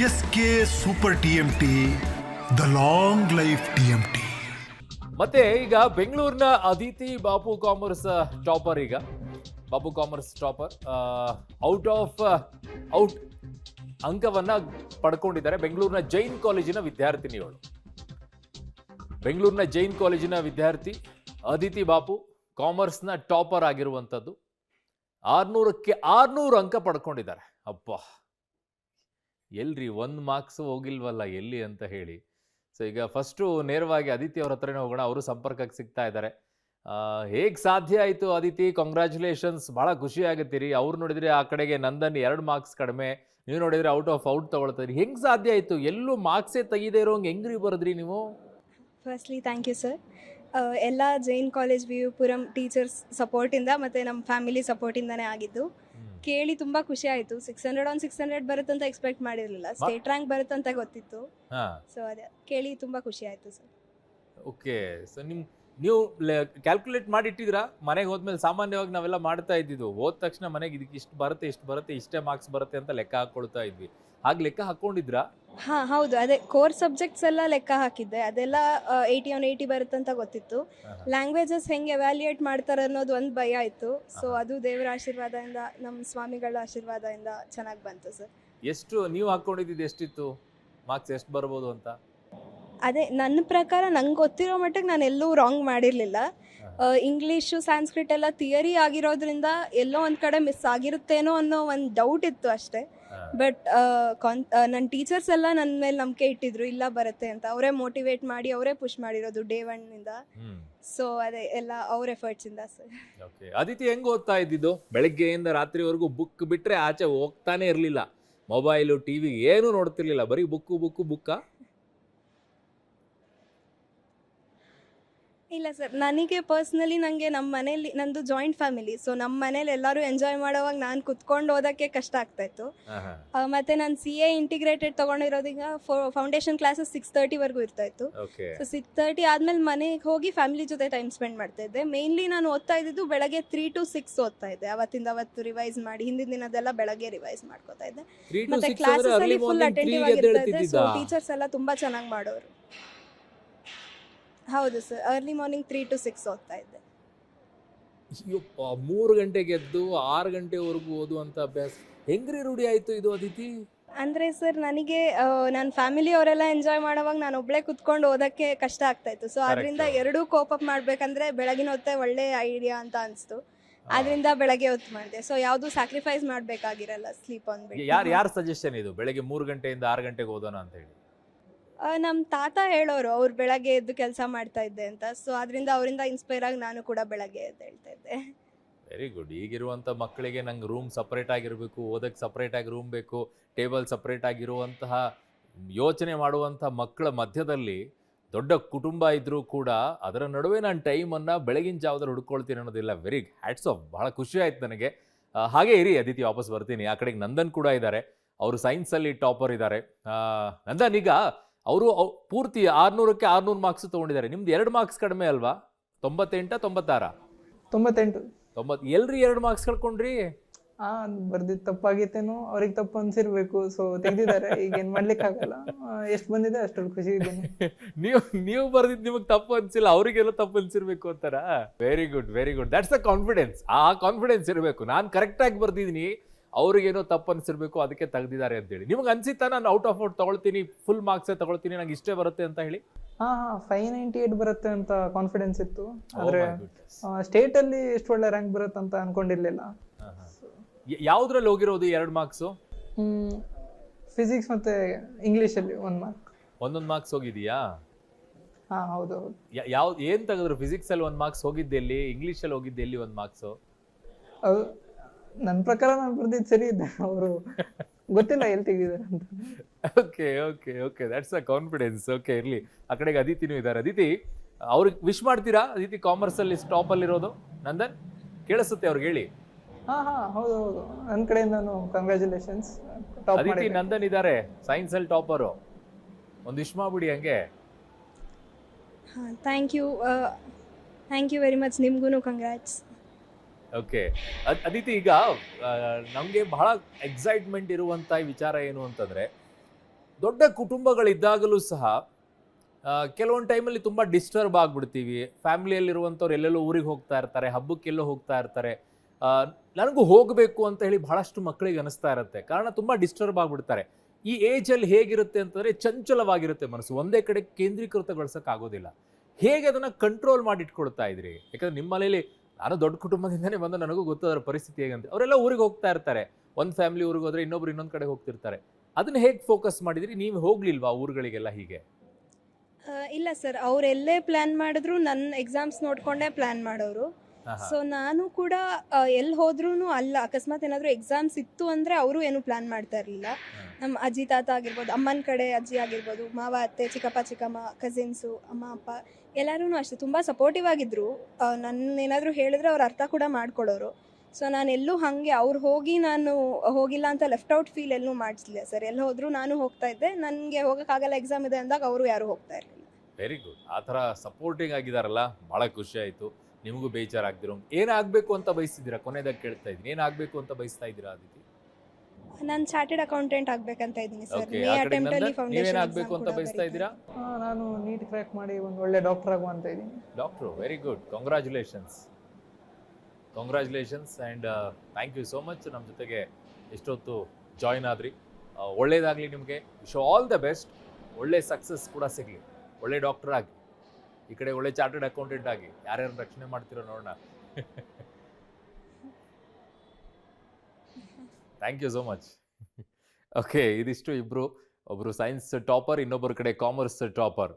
SK super ಟಿ.ಎಂ.ಟಿ, the long life ಟಿ.ಎಂ.ಟಿ. ಮತ್ತೆ ಈಗ ಬೆಂಗಳೂರಿನ ಅದಿತಿ ಬಾಪು ಕಾಮರ್ಸ್ ಟಾಪರ್. ಈಗ ಬಾಪು ಕಾಮರ್ಸ್ ಟಾಪರ್ ಔಟ್ ಅಂಕವನ್ನ ಪಡ್ಕೊಂಡಿದ್ದಾರೆ. ಬೆಂಗಳೂರಿನ ಜೈನ್ ಕಾಲೇಜಿನ ವಿದ್ಯಾರ್ಥಿನಿಗಳು. ಬೆಂಗಳೂರಿನ ಜೈನ್ ಕಾಲೇಜಿನ ವಿದ್ಯಾರ್ಥಿ ಅದಿತಿ ಬಾಪು ಕಾಮರ್ಸ್ನ ಟಾಪರ್ ಆಗಿರುವಂಥದ್ದು. 600ಕ್ಕೆ 600 ಅಂಕ ಪಡ್ಕೊಂಡಿದ್ದಾರೆ. ಅಪ್ಪ, ಎಲ್ರಿ 1 ಮಾರ್ಕ್ಸ್ ಹೋಗಿಲ್ವಲ್ಲ ಎಲ್ಲಿ ಅಂತ ಹೇಳಿ. ಸೊ ಈಗ ಫಸ್ಟು ನೇರವಾಗಿ ಅದಿತಿ ಅವ್ರ ಹತ್ರನೇ ಹೋಗೋಣ. ಅವರು ಸಂಪರ್ಕಕ್ಕೆ ಸಿಗ್ತಾ ಇದ್ದಾರೆ. ಹೇಗೆ ಸಾಧ್ಯ ಆಯಿತು ಅದಿತಿ? ಕಂಗ್ರ್ಯಾಚುಲೇಷನ್ಸ್, ಭಾಳ ಖುಷಿ ಆಗುತ್ತೀರಿ. ಅವ್ರು ನೋಡಿದ್ರೆ ಆ ಕಡೆಗೆ ನಂದನ್ 2 ಮಾರ್ಕ್ಸ್ ಕಡಿಮೆ, ನೀವು ನೋಡಿದ್ರೆ ಔಟ್ ತಗೊಳ್ತೀರಿ. ಹೆಂಗೆ ಸಾಧ್ಯ ಆಯಿತು? ಎಲ್ಲೂ ಮಾರ್ಕ್ಸೇ ತೆಗೆದೇ ಇರೋಂಗೆ ಹೆಂಗ್ರಿ ಬರೆದ್ರಿ ನೀವು? Firstly thank you sir. ಎಲ್ಲ ಜೈನ್ ಕಾಲೇಜ್ ವಿಯುಪುರಂ ಟೀಚರ್ಸ್ ಸಪೋರ್ಟಿಂದ ಮತ್ತು ನಮ್ಮ ಫ್ಯಾಮಿಲಿ ಸಪೋರ್ಟಿಂದನೇ ಆಗಿದ್ದು. ಕೇಳಿ ತುಂಬ ಖುಷಿ ಆಯಿತು. 600 ಬರುತ್ತಂತ ಎಕ್ಸ್ಪೆಕ್ಟ್ ಮಾಡಿರಲಿಲ್ಲ. ಸ್ಟೇಟ್ ರ್ಯಾಂಕ್ ಬರುತ್ತಂತ ಗೊತ್ತಿತ್ತು. ಸೊ ಅದೇ ಕೇಳಿ ತುಂಬ ಖುಷಿ ಆಯಿತು ಸರ್. ಓಕೆ, ಸೊ ನೀವು ಕ್ಯಾಲ್ಕುಲೇಟ್ ಮಾಡಿಟ್ಟಿದ್ರಾ? ಮನೆಗೆ ಹೋದ್ಮೇಲೆ ಸಾಮಾನ್ಯವಾಗಿ ನಾವೆಲ್ಲ ಮಾಡ್ತಾ ಇದ್ದಿದ್ದು, ಹೋದ ತಕ್ಷಣ ಮನೆಗೆ ಇದಕ್ಕೆ ಇಷ್ಟು ಬರುತ್ತೆ, ಇಷ್ಟೇ ಮಾರ್ಕ್ಸ್ ಬರುತ್ತೆ ಅಂತ ಲೆಕ್ಕ ಹಾಕ್ಕೊಳ್ತಾ ಇದ್ವಿ. ಹಾಗೆ ಲೆಕ್ಕ ಹಾಕ್ಕೊಂಡಿದ್ರಾ? ಹಾಂ ಹೌದು, ಅದೇ ಕೋರ್ ಸಬ್ಜೆಕ್ಟ್ಸ್ ಎಲ್ಲ ಲೆಕ್ಕ ಹಾಕಿದ್ದೆ. ಅದೆಲ್ಲ 80 ಬರುತ್ತಂತ ಗೊತ್ತಿತ್ತು. ಲ್ಯಾಂಗ್ವೇಜಸ್ ಹೆಂಗೆ ಎವ್ಯಾಲ್ಯೂಯೇಟ್ ಮಾಡ್ತಾರೆ ಅನ್ನೋದು ಒಂದು ಭಯ ಇತ್ತು. ಸೊ ಅದು ದೇವರ ಆಶೀರ್ವಾದದಿಂದ, ನಮ್ಮ ಸ್ವಾಮಿಗಳ ಆಶೀರ್ವಾದದಿಂದ ಚೆನ್ನಾಗಿ ಬಂತು ಸರ್. ಎಷ್ಟು ನೀವು ಹಾಕ್ಕೊಂಡಿದ್ದು ಎಷ್ಟಿತ್ತು ಮಾರ್ಕ್ಸ್? ಎಷ್ಟು ಬರ್ಬೋದು ಅಂತ? ಅದೇ ನನ್ನ ಪ್ರಕಾರ ನಂಗೆ ಗೊತ್ತಿರೋ ಮಟ್ಟಿಗೆ ನಾನು ಎಲ್ಲೂ ರಾಂಗ್ ಮಾಡಿರಲಿಲ್ಲ. ಇಂಗ್ಲೀಷು ಸಾಂಸ್ಕ್ರಿಟ್ ಎಲ್ಲ ಥಿಯರಿ ಆಗಿರೋದ್ರಿಂದ ಎಲ್ಲೋ ಒಂದು ಕಡೆ ಮಿಸ್ ಆಗಿರುತ್ತೇನೋ ಅನ್ನೋ ಒಂದು ಡೌಟ್ ಇತ್ತು ಅಷ್ಟೇ. ಬಟ್ ನನ್ನ ಟೀಚರ್ಸ್ ಎಲ್ಲ ನನ್ನ ಮೇಲೆ ನಂಬಿಕೆ ಇಟ್ಟಿದ್ರು, ಇಲ್ಲ ಬರುತ್ತೆ ಅಂತ. ಅವರೇ ಮೋಟಿವೇಟ್ ಮಾಡಿ, ಅವರೇ ಪುಷ್ ಮಾಡಿರೋದು ಡೇ 1 ಸೊ ಅದೇ ಎಲ್ಲ ಅವ್ರ ಎಫರ್ಟ್ಸಿಂದ ಸರ್. ಓಕೆ, ಅದಿತಿ ಹೆಂಗೆ ಓದ್ತಾ ಇದ್ದಿದ್ದು? ಬೆಳಗ್ಗೆಯಿಂದ ರಾತ್ರಿವರೆಗೂ ಬುಕ್ ಬಿಟ್ಟರೆ ಆಚೆ ಹೋಗ್ತಾನೆ ಇರಲಿಲ್ಲ. ಮೊಬೈಲು, ಟಿವಿ ಏನೂ ನೋಡ್ತಿರ್ಲಿಲ್ಲ, ಬರೀ ಬುಕ್ಕಾ? ಇಲ್ಲ ಸರ್, ನನಗೆ ಪರ್ಸ್ನಲಿ ನನಗೆ ನಮ್ಮ ಮನೇಲಿ, ನಂದು ಜಾಯಿಂಟ್ ಫ್ಯಾಮಿಲಿ, ಸೊ ನಮ್ಮ ಮನೇಲಿ ಎಲ್ಲರೂ ಎಂಜಾಯ್ ಮಾಡೋವಾಗ ನಾನು ಕುತ್ಕೊಂಡು ಓದೋಕ್ಕೆ ಕಷ್ಟ ಆಗ್ತಾಯಿತ್ತು. ಮತ್ತು ನಾನು CA ಇಂಟಿಗ್ರೇಟೆಡ್ ತೊಗೊಂಡಿರೋದೀಗ ಫೌಂಡೇಶನ್ ಕ್ಲಾಸಸ್ 6:30ವರೆಗೂ ಇರ್ತಾಯಿತ್ತು. ಸೊ 6:30 ಆದಮೇಲೆ ಮನೆಗೆ ಹೋಗಿ ಫ್ಯಾಮಿಲಿ ಜೊತೆ ಟೈಮ್ ಸ್ಪೆಂಡ್ ಮಾಡ್ತಾಯಿದ್ದೆ. ಮೇನ್ಲಿ ನಾನು ಓದ್ತಾ ಇದ್ದಿದ್ದು ಬೆಳಗ್ಗೆ 3 to 6 ಓದ್ತಾ ಇದ್ದೆ. ಅವತ್ತು ರಿವೈಸ್ ಮಾಡಿ, ಹಿಂದಿನ ದಿನದೆಲ್ಲ ಬೆಳಗ್ಗೆ ರಿವೈಸ್ ಮಾಡ್ಕೋತಾ ಇದ್ದೆ. ಮತ್ತು ಕ್ಲಾಸಸ್ಸಲ್ಲಿ ಫುಲ್ ಅಟೆಂಟಿವ್ ಆಗಿರ್ತಾ ಇದ್ದೆ. ಸೊ ಟೀಚರ್ಸ್ ಎಲ್ಲ ತುಂಬ ಚೆನ್ನಾಗಿ ಮಾಡೋರು. ಹೌದು ಸರ್, ಅರ್ಲಿ ಮಾರ್ನಿಂಗ್ 3 to 6 ಓದ್ತಾ ಇದ್ದೆ. 3 ಗಂಟೆಗೆ ಎದ್ದು 6 ಗಂಟೆವರೆಗೂ ಓದುವಂಥ ಅಭ್ಯಾಸ ಹೆಂಗ್ರಿ ರೂಢಿ ಆಯಿತು ಇದು ಅದಿತಿ? ಅಂದರೆ ಸರ್, ನನಗೆ ನನ್ನ ಫ್ಯಾಮಿಲಿ ಅವರೆಲ್ಲ ಎಂಜಾಯ್ ಮಾಡೋವಾಗ ನಾನು ಒಬ್ಬಳೇ ಕುತ್ಕೊಂಡು ಓದೋಕ್ಕೆ ಕಷ್ಟ ಆಗ್ತಾಯಿತ್ತು. ಸೊ ಅದರಿಂದ ಎರಡೂ ಕೋಪ್ ಅಪ್ ಮಾಡಬೇಕಂದ್ರೆ ಬೆಳಗಿನ ಹೊತ್ತೇ ಒಳ್ಳೆ ಐಡಿಯಾ ಅಂತ ಅನಿಸ್ತು. ಅದರಿಂದ ಬೆಳಗ್ಗೆ ಹೊತ್ತು ಮಾಡಿದೆ. ಸೊ ಯಾವುದು ಸ್ಯಾಕ್ರಿಫೈಸ್ ಮಾಡಬೇಕಾಗಿರಲ್ಲ ಸ್ಲೀಪ್ ಅಂದ್ಬಿಟ್ಟು. ಯಾರ ಸಜೆಷನ್ ಇದು, ಬೆಳಗ್ಗೆ 3 ಗಂಟೆಯಿಂದ 6 ಗಂಟೆಗೆ ಓದೋಣ ಅಂತ ಹೇಳಿ? ನಮ್ಮ ತಾತ ಹೇಳೋರು, ಅವ್ರು ಬೆಳಗ್ಗೆ ಎದ್ದು ಕೆಲಸ ಮಾಡ್ತಾ ಇದ್ದೆ ಅಂತ. ಸೊ ಅದರಿಂದ ಅವರಿಂದ ಇನ್ಸ್ಪೈರ್ ಆಗಿ ನಾನು ಕೂಡ ಬೆಳಗ್ಗೆ ಎದ್ದು ಹೇಳ್ತಾ ಇದ್ದೆ. Very good. ಈಗಿರುವಂಥ ಮಕ್ಕಳಿಗೆ ನಂಗೆ ರೂಮ್ ಸಪ್ರೇಟ್ ಆಗಿರಬೇಕು, ಓದಕ್ಕೆ ಸಪ್ರೇಟಾಗಿ ರೂಮ್ ಬೇಕು, ಟೇಬಲ್ ಸಪ್ರೇಟ್ ಆಗಿರುವಂತಹ ಯೋಚನೆ ಮಾಡುವಂಥ ಮಕ್ಕಳ ಮಧ್ಯದಲ್ಲಿ ದೊಡ್ಡ ಕುಟುಂಬ ಇದ್ದರೂ ಕೂಡ ಅದರ ನಡುವೆ ನಾನು ಟೈಮನ್ನು ಬೆಳಗಿನ ಜಾವದಲ್ಲಿ ಹುಡ್ಕೊಳ್ತೀನಿ ಅನ್ನೋದಿಲ್ಲ. Very hats off. ಭಾಳ ಖುಷಿ ಆಯ್ತು ನನಗೆ. ಹಾಗೆ ಇರಿ ಅದಿತಿ, ವಾಪಸ್ ಬರ್ತೀನಿ. ಆ ಕಡೆಗೆ ನಂದನ್ ಕೂಡ ಇದ್ದಾರೆ. ಅವರು ಸೈನ್ಸಲ್ಲಿ ಟಾಪರ್ ಇದ್ದಾರೆ. ನಂದನ್ ಈಗ ಅವರು ಪೂರ್ತಿ 600ಕ್ಕೆ 600 ಮಾರ್ಕ್ಸ್ ತೊಗೊಂಡಿದ್ದಾರೆ. ನಿಮ್ದು 2 ಮಾರ್ಕ್ಸ್ ಕಡಿಮೆ ಅಲ್ವಾ? 98 96? 98. 90. ಎಲ್ರಿ 2 ಮಾರ್ಕ್ಸ್ ಕಳ್ಕೊಂಡ್ರಿ? ಬರ್ದಿದ್ದು ತಪ್ಪಾಗಿತ್ತೇನೋ, ಅವ್ರಿಗೆ ತಪ್ಪು ಅನ್ಸಿರ್ಬೇಕು. ಸೊ ತೆಗ್ದಿದ್ದಾರೆ, ಈಗ ಏನ್ ಮಾಡ್ಲಿಕ್ಕೆ ಆಗಲ್ಲ. ಎಷ್ಟು ಬಂದಿದೆ ಅಷ್ಟು ಖುಷಿ ಇದ್ದೀನಿ. ನೀವು ಬರ್ದಿದ್ದು ನಿಮಗೆ ತಪ್ಪು ಅನ್ಸಿಲ್ಲ, ಅವರಿಗೆಲ್ಲ ತಪ್ಪು ಅನ್ಸಿರ್ಬೇಕು ಅಂತಾರ? Very good, very good. That's the confidence. ಆ ಕಾನ್ಫಿಡೆನ್ಸ್ ಇರಬೇಕು. ನಾನು ಕರೆಕ್ಟಾಗಿ ಬರ್ದಿದ್ದೀನಿ, ಅವ್ರಿಗೇನೋ ತಪ್ಪು ಅನ್ಸಿರ್ಬೇಕು, ಅದಕ್ಕೆ ತೆಗ್ದಿದ್ದಾರೆ ಅಂತೇಳಿ. ನಿಮಗೆ ಅನ್ಸಿತ್ತಾ ನಾನು ಔಟ್ ತಗೊಳ್ತೀನಿ, ಫುಲ್ ಮಾರ್ಕ್ಸೇ ತಗೊಳ್ತೀನಿ, ನಂಗೆ ಇಷ್ಟೇ ಬರುತ್ತೆ ಅಂತ ಹೇಳಿ? 598 ಬರುತ್ತೆ ಅಂತ ಕಾನ್ಫಿಡೆನ್ಸ್ ಇತ್ತು. ಆದ್ರೆ ಸ್ಟೇಟ್ ಅಲ್ಲಿ ಎಷ್ಟು ಒಳ್ಳೆ ರ್ಯಾಂಕ್ ಬರುತ್ತೆ ಅಂತ ಅನ್ಕೊಂಡಿರ್ಲಿಲ್ಲ. ಯಾವ್ದ್ರಲ್ಲಿ ಹೋಗಿರೋದು 2 ಮಾರ್ಕ್ಸು? ಫಿಸಿಕ್ಸ್ ಮತ್ತೆ ಇಂಗ್ಲಿಷ್ ಅಲ್ಲಿ 1 ಮಾರ್ಕ್. ಒಂದೊಂದು ಮಾರ್ಕ್ಸ್ ಹೋಗಿದೀಯಾ? ಹೌದು. ಏನ್ ತೆಗೆದ್ರು? ಫಿಸಿಕ್ಸ್ ಅಲ್ಲಿ 1 ಮಾರ್ಕ್ಸ್ ಹೋಗಿದ್ದೆಲ್ಲಿ, ಇಂಗ್ಲಿಷ್ ಅಲ್ಲಿ ಹೋಗಿದ್ದೆಲ್ಲಿ 1 ಮಾರ್ಕ್ಸು? ನನ್ನ ಪ್ರಕಾರ ನಾನು ಬರ್ದಿದ್ದು ಸರಿ ಇದೆ, ಅವರು ಗೊತ್ತಿಲ್ಲ ಎಲ್ಲಿ ತೆಗೆದಿದ್ದಾರೆ ಅಂತ. Okay okay okay, that's a confidence. Okay, ಇರಲಿ. ಆ ಕಡೆಗೆ ಅದಿತಿನೂ ಇದ್ದಾರೆ. ಅದಿತಿ, ಅವ್ರಿಗೆ ವಿಶ್ ಮಾಡ್ತೀರಾ? ಅದಿತಿ ಕಾಮರ್ಸ್ ಅಲ್ಲಿ ಟಾಪ್ ಅಲ್ಲಿ ಇರೋದು. ನಂದನ್ ಕೇಳಿಸುತ್ತೆ ಅವ್ರಿಗೆ, ಹೇಳಿ. ಹೌದು ಹೌದು, ನನ್ನ ಕಡೆಯಿಂದ ಕಂಗ್ರ್ಯಾಚುಲೇಷನ್ಸ್. ಅದಿತಿ, ನಂದನ್ ಇದ್ದಾರೆ ಸೈನ್ಸ್ ಅಲ್ಲಿ ಟಾಪರು. ಒಂದು ವಿಶ್ ಮಾಡ್ಬಿಡಿ ಹಂಗೆ. Thank you very much. ನಿಮ್ಗೂ ಕಂಗ್ರ್ಯಾಟ್ಸ್. ಓಕೆ ಅದಿತಿ, ಈಗ ನಮಗೆ ಬಹಳ ಎಕ್ಸೈಟ್ಮೆಂಟ್ ಇರುವಂಥ ವಿಚಾರ ಏನು ಅಂತಂದರೆ, ದೊಡ್ಡ ಕುಟುಂಬಗಳಿದ್ದಾಗಲೂ ಸಹ ಕೆಲವೊಂದು ಟೈಮಲ್ಲಿ ತುಂಬ ಡಿಸ್ಟರ್ಬ್ ಆಗಿಬಿಡ್ತೀವಿ. ಫ್ಯಾಮಿಲಿಯಲ್ಲಿರುವಂಥವ್ರು ಎಲ್ಲೆಲ್ಲೋ ಊರಿಗೆ ಹೋಗ್ತಾ ಇರ್ತಾರೆ, ಹಬ್ಬಕ್ಕೆಲ್ಲೋ ಹೋಗ್ತಾ ಇರ್ತಾರೆ. ಆ, ನನಗೂ ಹೋಗಬೇಕು ಅಂತ ಹೇಳಿ ಬಹಳಷ್ಟು ಮಕ್ಕಳಿಗೆ ಅನಿಸ್ತಾ ಇರುತ್ತೆ. ಕಾರಣ ತುಂಬ ಡಿಸ್ಟರ್ಬ್ ಆಗಿಬಿಡ್ತಾರೆ. ಈ ಏಜಲ್ಲಿ ಹೇಗಿರುತ್ತೆ ಅಂತಂದರೆ ಚಂಚಲವಾಗಿರುತ್ತೆ ಮನಸ್ಸು, ಒಂದೇ ಕಡೆ ಕೇಂದ್ರೀಕೃತಗೊಳಿಸೋಕ್ಕಾಗೋದಿಲ್ಲ. ಹೇಗೆ ಅದನ್ನು ಕಂಟ್ರೋಲ್ ಮಾಡಿ ಇಟ್ಕೊಳ್ತಾ ಇದ್ರಿ? ಯಾಕಂದ್ರೆ ನಿಮ್ಮ ಮನೇಲಿ, ನಾನು ದೊಡ್ಡ ಕುಟುಂಬದಿಂದನೇ ಬಂದು ನನಗೂ ಗೊತ್ತು ಅದರ ಪರಿಸ್ಥಿತಿ ಹೇಗಂತ. ಅವರೆಲ್ಲ ಊರಿಗೆ ಹೋಗ್ತಾ ಇರ್ತಾರೆ, ಒಂದು ಫ್ಯಾಮಿಲಿ ಊರಿಗೆ ಹೋದ್ರೆ ಇನ್ನೊಬ್ರು ಇನ್ನೊಂದು ಕಡೆ ಹೋಗ್ತಿರ್ತಾರೆ. ಅದನ್ನ ಹೇಗೆ ಫೋಕಸ್ ಮಾಡಿದ್ರಿ? ನೀವು ಹೋಗ್ಲಿಲ್ವಾ ಊರುಗಳಿಗೆಲ್ಲ ಹೀಗೆ? ಇಲ್ಲ ಸರ್, ಅವರೆಲ್ಲೇ ಪ್ಲ್ಯಾನ್ ಮಾಡಿದ್ರು ನನ್ನ ಎಕ್ಸಾಮ್ಸ್ ನೋಡಿಕೊಂಡೇ ಪ್ಲ್ಯಾನ್ ಮಾಡೋರು. ಸೊ ನಾನು ಕೂಡ ಎಲ್ಲಿ ಹೋದ್ರೂ ಅಲ್ಲ, ಅಕಸ್ಮಾತ್ ಏನಾದರೂ ಎಕ್ಸಾಮ್ಸ್ ಇತ್ತು ಅಂದರೆ ಅವರು ಏನು ಪ್ಲ್ಯಾನ್ ಮಾಡ್ತಾ ಇರಲಿಲ್ಲ. ನಮ್ಮ ಅಜ್ಜಿ ತಾತ ಆಗಿರ್ಬೋದು, ಅಮ್ಮನ ಕಡೆ ಅಜ್ಜಿ ಆಗಿರ್ಬೋದು, ಮಾವ ಅತ್ತೆ, ಚಿಕ್ಕಪ್ಪ ಚಿಕ್ಕಮ್ಮ, ಕಸಿನ್ಸು, ಅಮ್ಮ ಅಪ್ಪ ಎಲ್ಲರೂ ಅಷ್ಟೇ ತುಂಬ ಸಪೋರ್ಟಿವ್ ಆಗಿದ್ದರು. ನನ್ನ ಏನಾದರೂ ಹೇಳಿದ್ರೆ ಅವ್ರು ಅರ್ಥ ಕೂಡ ಮಾಡ್ಕೊಳ್ಳೋರು. ಸೊ ನಾನು ಎಲ್ಲೂ ಹಾಗೆ ಅವ್ರು ಹೋಗಿ ನಾನು ಹೋಗಿಲ್ಲ ಅಂತ ಲೆಫ್ಟ್ ಔಟ್ ಫೀಲ್ ಎಲ್ಲೂ ಮಾಡಿಸ್ಲಿಲ್ಲ ಸರ್. ಎಲ್ಲಿ ಹೋದರೂ ನಾನು ಹೋಗ್ತಾ ಇದ್ದೆ. ನನಗೆ ಹೋಗೋಕ್ಕಾಗಲ್ಲ ಎಕ್ಸಾಮ್ ಇದೆ ಅಂದಾಗ ಅವರು ಯಾರೂ ಹೋಗ್ತಾ ಇರಲಿಲ್ಲ. Very good. ಆ ಥರ ಸಪೋರ್ಟಿಂಗ್ ಆಗಿದಾರಲ್ಲ, ಭಾಳ ಖುಷಿ ಆಯಿತು. ನಿಮಗೂ ಬೇಜಾರಾಗ್ದಿರೋ ಏನಾಗಬೇಕು ಅಂತ ಬಯಸ್ತಿದ್ದೀರಾ? ಕೊನೆಯದಾಗಿ ಕೇಳ್ತಾ ಇದ್ದೀನಿ, ಏನಾಗಬೇಕು ಅಂತ ಬಯಸ್ತಾ ಇದ್ದೀರಾ ಅದಿತಿ? ನಾನು ಚಾರ್ಟೆಡ್ ಅಕೌಂಟೆಂಟ್ ಆಗಬೇಕಂತ ಇದ್ದೀನಿ ಸರ್. ಓಕೆ, ಮೇ ಆ ಅಟೆಂಪ್ಟ್ ಅಲ್ಲಿ ಕಡೆಯಿಂದ ಫೌಂಡೇಶನ್ ನೀವೇನಾಗಬೇಕು ಅಂತ ಬಯಸ್ತಾ ಇದ್ದೀರಾ? ನಾನು ನೀಟ್ ಕ್ರ್ಯಾಕ್ ಮಾಡಿ ಒಂದು ಒಳ್ಳೆ ಡಾಕ್ಟರ್ ಆಗುವ ಅಂತ ಇದ್ದೀನಿ. Doctor, very good. Congratulations and thank you so much. ನಮ್ಮ ಜೊತೆಗೆ ಎಷ್ಟೊತ್ತು ಜಾಯ್ನ್ ಆದ್ರಿ. ಒಳ್ಳೇದಾಗಲಿ ನಿಮಗೆ. Wish all the best. ಒಳ್ಳೆ ಸಕ್ಸಸ್ ಕೂಡ ಸಿಗಲಿ. ಒಳ್ಳೆ ಡಾಕ್ಟರ್ ಆಗಿ, ಈ ಕಡೆ ಒಳ್ಳೆ ಚಾರ್ಟೆಡ್ ಅಕೌಂಟೆಂಟ್ ಆಗಿ, ಯಾರ್ಯಾರು ರಕ್ಷಣೆ ಮಾಡ್ತಿರೋ ನೋಡೋಣ. Thank you so much. Okay, ಇದಿಷ್ಟು ಇಬ್ಬರು, ಒಬ್ಬರು ಸೈನ್ಸ್ ಟಾಪರ್, ಇನ್ನೊಬ್ಬರ ಕಡೆ ಕಾಮರ್ಸ್ ಟಾಪರ್.